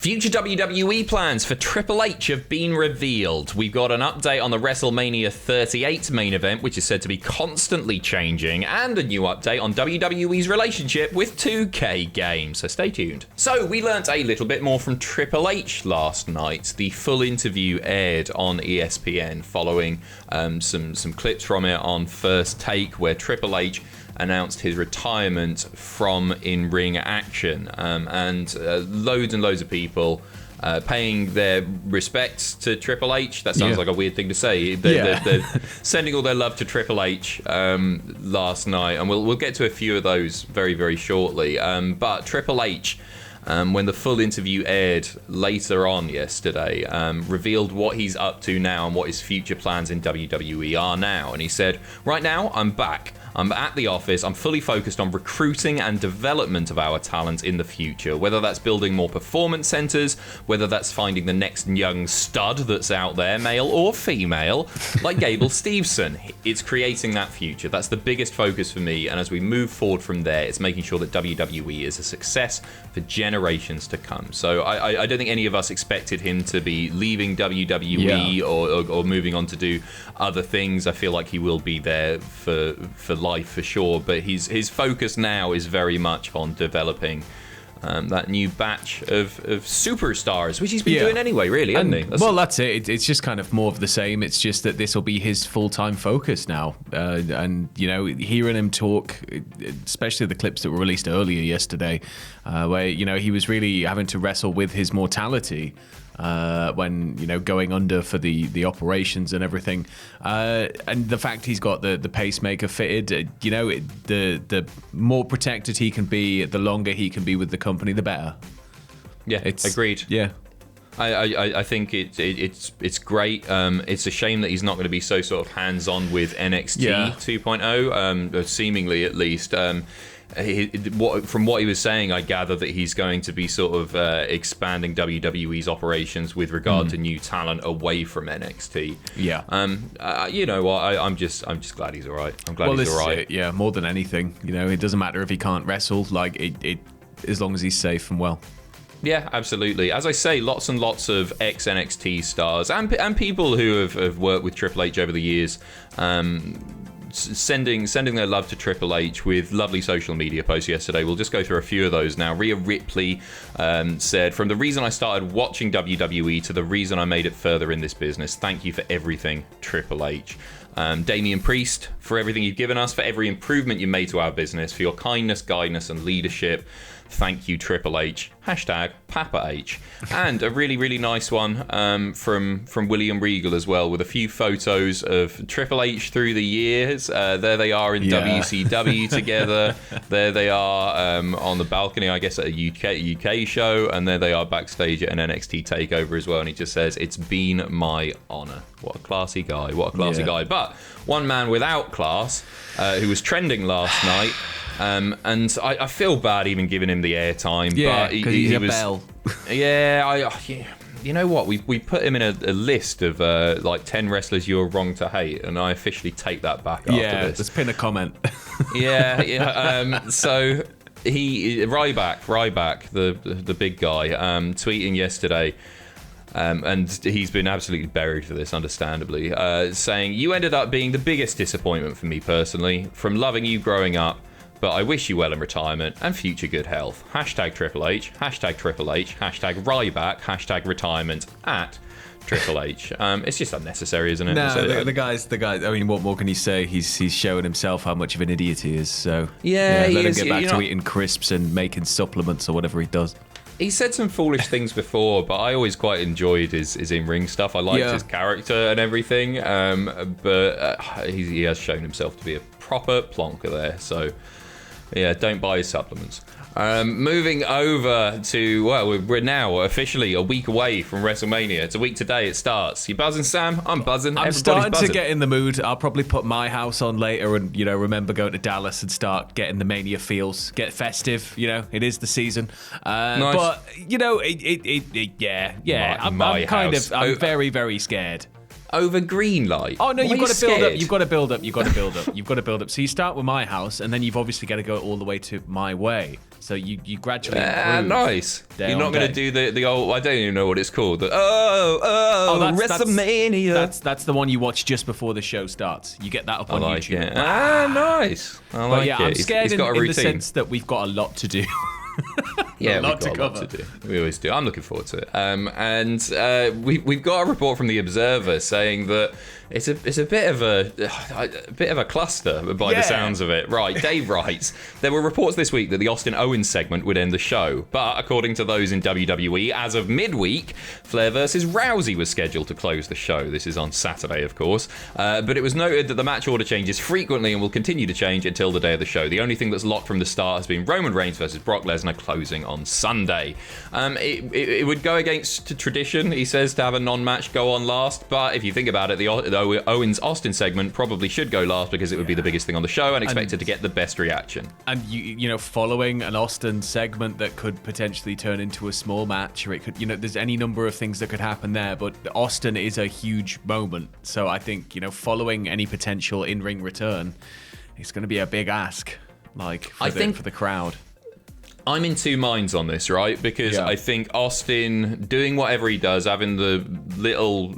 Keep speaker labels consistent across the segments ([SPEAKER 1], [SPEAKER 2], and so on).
[SPEAKER 1] Future WWE plans for Triple H have been revealed. We've got an update on the WrestleMania 38 main event, which is said to be constantly changing, and a new update on WWE's relationship with 2K games, so stay tuned. So we learnt a little bit more from Triple H last night. The full interview aired on ESPN following some clips from it on First Take, where Triple H announced his retirement from in-ring action, and loads and loads of people paying their respects to Triple H. That sounds like a weird thing to say. They're sending all their love to Triple H last night, and we'll get to a few of those very, very shortly. But Triple H, when the full interview aired later on yesterday, revealed what he's up to now and what his future plans in WWE are now. And he said, "Right now, I'm back. I'm at the office. I'm fully focused on recruiting and development of our talent in the future, whether that's building more performance centers, whether that's finding the next young stud that's out there, male or female, like Gable Steveson. It's creating that future. That's the biggest focus for me. And as we move forward from there, it's making sure that WWE is a success for generations to come." So I don't think any of us expected him to be leaving WWE or moving on to do other things. I feel like he will be there for life for sure, but his focus now is very much on developing that new batch of superstars, which he's been doing anyway, really, hasn't he?
[SPEAKER 2] That's it. It's just kind of more of the same. It's just that this will be his full-time focus now. And, hearing him talk, especially the clips that were released earlier yesterday, where, he was really having to wrestle with his mortality when going under for the operations and everything, and the fact he's got the pacemaker fitted, the more protected he can be, the longer he can be with the company, the better.
[SPEAKER 1] Agreed. I think it's great. It's a shame that he's not going to be so sort of hands-on with NXT 2.0, seemingly at least. From what he was saying, I gather that he's going to be sort of expanding WWE's operations with regard to new talent away from NXT. You know what? I'm just glad he's all right. I'm glad he's all right.
[SPEAKER 2] More than anything, it doesn't matter if he can't wrestle. Like it as long as he's safe and well.
[SPEAKER 1] Yeah, absolutely. As I say, lots and lots of ex-NXT stars and people who have worked with Triple H over the years, sending their love to Triple H with lovely social media posts yesterday. We'll just go through a few of those now. Rhea Ripley said, "From the reason I started watching WWE to the reason I made it further in this business, thank you for everything, Triple H." Damian Priest, "For everything you've given us, for every improvement you made to our business, for your kindness, guidance, and leadership. Thank you, Triple H. Hashtag Papa H." And a really, really nice one from William Regal as well, with a few photos of Triple H through the years. There they are in WCW together. There they are on the balcony, I guess, at a UK show. And there they are backstage at an NXT takeover as well. And he just says, "It's been my honor." What a classy guy. What a classy guy. But one man without class, who was trending last night, and I feel bad even giving him the airtime.
[SPEAKER 2] Yeah, because he's a bell.
[SPEAKER 1] You know what? We put him in a list of like 10 wrestlers you're wrong to hate, and I officially take that back after this.
[SPEAKER 2] Let's pin a comment.
[SPEAKER 1] So Ryback, the big guy, tweeting yesterday. And he's been absolutely buried for this, understandably, saying, "You ended up being the biggest disappointment for me personally, from loving you growing up, but I wish you well in retirement and future good health. Hashtag Triple H, hashtag Triple H, hashtag Ryback, hashtag retirement at Triple H." It's just unnecessary, isn't it?
[SPEAKER 2] No, the guy's. I mean, what more can he say? He's showing himself how much of an idiot he is. So let him get back to eating crisps and making supplements or whatever he does.
[SPEAKER 1] He said some foolish things before, but I always quite enjoyed his in-ring stuff. I liked his character and everything, but he has shown himself to be a proper plonker there. So, don't buy his supplements. Moving over to, we're now officially a week away from WrestleMania. It's a week today, it starts. You buzzing, Sam? I'm buzzing.
[SPEAKER 2] I'm starting to get in the mood. I'll probably put my house on later and, remember going to Dallas and start getting the Mania feels. Get festive, it is the season.
[SPEAKER 1] Nice.
[SPEAKER 2] But, I'm very, very scared.
[SPEAKER 1] over green light.
[SPEAKER 2] Oh no,
[SPEAKER 1] Why
[SPEAKER 2] you've
[SPEAKER 1] are
[SPEAKER 2] got to
[SPEAKER 1] you
[SPEAKER 2] build up.
[SPEAKER 1] scared?
[SPEAKER 2] You've got to build up. You've got to build up. You've got to build up. So you start with my house, and then you've obviously got to go all the way to my way. So you gradually improve.
[SPEAKER 1] Nice.
[SPEAKER 2] Day
[SPEAKER 1] You're not
[SPEAKER 2] on
[SPEAKER 1] going to
[SPEAKER 2] day.
[SPEAKER 1] do the old. I don't even know what it's called.
[SPEAKER 2] that's
[SPEAKER 1] WrestleMania.
[SPEAKER 2] That's the one you watch just before the show starts. You get that up
[SPEAKER 1] I
[SPEAKER 2] on
[SPEAKER 1] like
[SPEAKER 2] YouTube.
[SPEAKER 1] it. Nice. I like
[SPEAKER 2] But yeah,
[SPEAKER 1] it.
[SPEAKER 2] I'm scared
[SPEAKER 1] He's got a
[SPEAKER 2] in the
[SPEAKER 1] routine.
[SPEAKER 2] sense that we've got a lot to do.
[SPEAKER 1] Yeah,
[SPEAKER 2] a lot
[SPEAKER 1] we've
[SPEAKER 2] to
[SPEAKER 1] got a lot
[SPEAKER 2] cover.
[SPEAKER 1] to do. We always do. I'm looking forward to it. We've got a report from the Observer saying that it's a bit of a cluster by the sounds of it. Right, Dave writes, there were reports this week that the Austin Owens segment would end the show, but according to those in WWE, as of midweek, Flair versus Rousey was scheduled to close the show. This is on Saturday, of course, but it was noted that the match order changes frequently and will continue to change until the day of the show. The only thing that's locked from the start has been Roman Reigns versus Brock Lesnar closing on Sunday. It would go against tradition, he says, to have a non-match go on last, but if you think about it, the Owens-Austin segment probably should go last because it would be the biggest thing on the show and expected to get the best reaction.
[SPEAKER 2] And you know, following an Austin segment that could potentially turn into a small match, or it could, you know, there's any number of things that could happen there. But Austin is a huge moment, so I think, you know, following any potential in-ring return, it's going to be a big ask, like for the crowd.
[SPEAKER 1] I'm in two minds on this, right? Because I think Austin doing whatever he does, having the little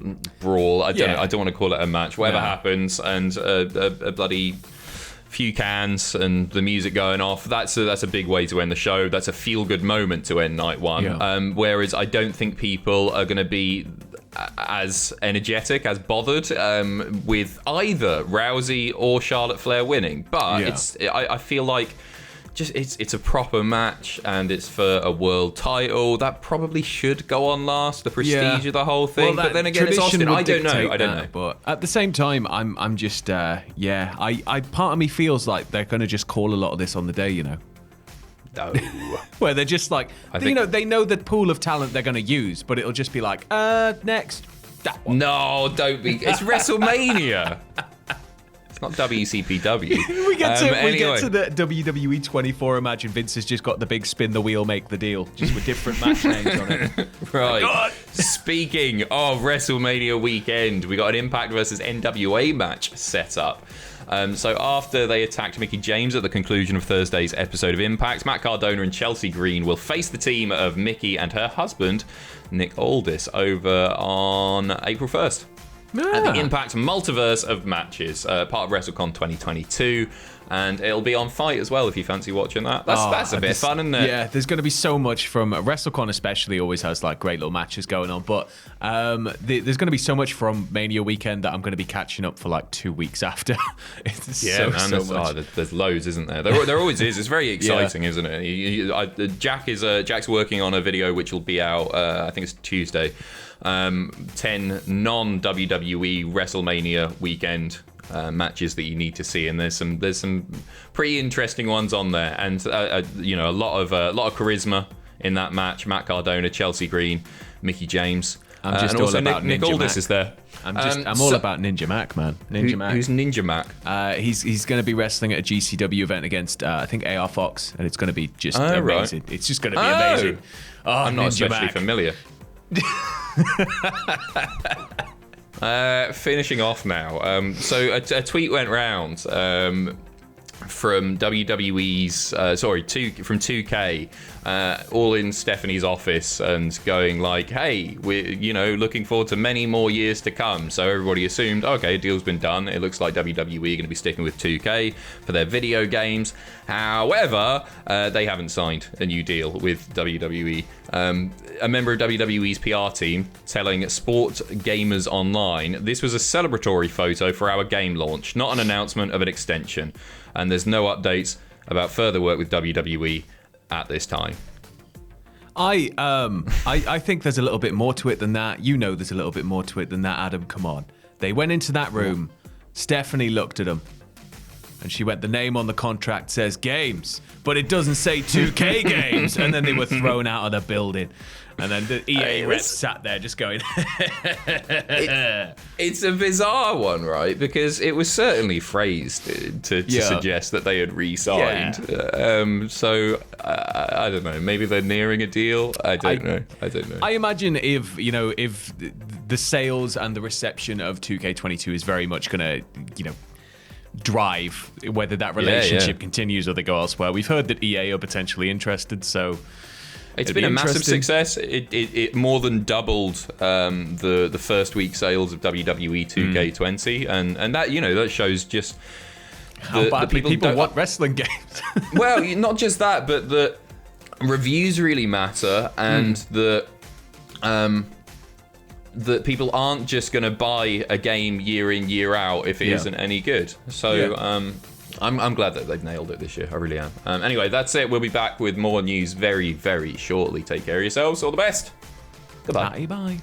[SPEAKER 1] brawl, I don't want to call it a match, whatever happens, and a bloody few cans and the music going off, that's a big way to end the show. That's a feel-good moment to end night one. Whereas I don't think people are going to be as energetic, as bothered with either Rousey or Charlotte Flair winning. But I feel like it's a proper match and it's for a world title. That probably should go on last, the prestige of the whole thing. But then again, it's Austin. I don't know.
[SPEAKER 2] But at the same time, I'm just I part of me feels like they're going to just call a lot of this on the day, you know.
[SPEAKER 1] No.
[SPEAKER 2] Where they're just like, they know the pool of talent they're going to use, but it'll just be like, next. That one.
[SPEAKER 1] No, don't be. It's WrestleMania. Not WCPW.
[SPEAKER 2] we get to the WWE 24. Imagine Vince has just got the big spin the wheel, make the deal, just with different match names on it.
[SPEAKER 1] Right.
[SPEAKER 2] God.
[SPEAKER 1] Speaking of WrestleMania weekend, we got an Impact versus NWA match set up. So after they attacked Mickie James at the conclusion of Thursday's episode of Impact, Matt Cardona and Chelsea Green will face the team of Mickie and her husband, Nick Aldis, over on April 1st. At the Impact Multiverse of Matches, part of WrestleCon 2022, and it'll be on Fight as well if you fancy watching that. That's a bit of fun, isn't it?
[SPEAKER 2] Yeah, there's going to be so much from WrestleCon, especially always has like great little matches going on, but there's going to be so much from Mania weekend that I'm going to be catching up for like 2 weeks after.
[SPEAKER 1] There's loads, isn't there? There always is. It's very exciting, isn't it? Jack's working on a video which will be out. I think it's Tuesday. 10 non-WWE WrestleMania weekend matches that you need to see, and there's some pretty interesting ones on there, and a lot of charisma in that match. Matt Cardona, Chelsea Green, Mickie James, and also Nick Aldis is there.
[SPEAKER 2] I'm all about Ninja Mac, man. Mac.
[SPEAKER 1] Who's Ninja Mac?
[SPEAKER 2] He's going to be wrestling at a GCW event against I think AR Fox, and it's going to be just amazing. Right. It's just going to be amazing.
[SPEAKER 1] I'm not
[SPEAKER 2] Ninja
[SPEAKER 1] especially
[SPEAKER 2] Mac.
[SPEAKER 1] familiar. Finishing off now. So a tweet went round from WWE's from 2K, all in Stephanie's office, and going like, hey, we're looking forward to many more years to come. So everybody assumed, okay, deal's been done. It looks like WWE are going to be sticking with 2K for their video games. However, they haven't signed a new deal with WWE. A member of WWE's PR team telling Sport Gamers Online, this was a celebratory photo for our game launch, not an announcement of an extension. And there's no updates about further work with WWE at this time.
[SPEAKER 2] I think there's a little bit more to it than that. You know there's a little bit more to it than that, Adam. Come on. They went into that room. Stephanie looked at them. And she went, the name on the contract says games, but it doesn't say 2K games. And then they were thrown out of the building. And then the EA rep sat there just going...
[SPEAKER 1] It's a bizarre one, right? Because it was certainly phrased to suggest that they had re-signed. So I don't know. Maybe they're nearing a deal. I don't know.
[SPEAKER 2] I imagine if the sales and the reception of 2K22 is very much going to, drive whether that relationship continues or they go elsewhere. We've heard that EA are potentially interested, so
[SPEAKER 1] it's been a massive success. It more than doubled the first week sales of WWE 2K20, and that that shows just
[SPEAKER 2] how badly people want wrestling games.
[SPEAKER 1] Well, not just that, but the reviews really matter, and that people aren't just going to buy a game year in, year out if it isn't any good. So I'm glad that they've nailed it this year. I really am. Anyway, that's it. We'll be back with more news very, very shortly. Take care of yourselves. All the best. Goodbye.
[SPEAKER 2] Bye.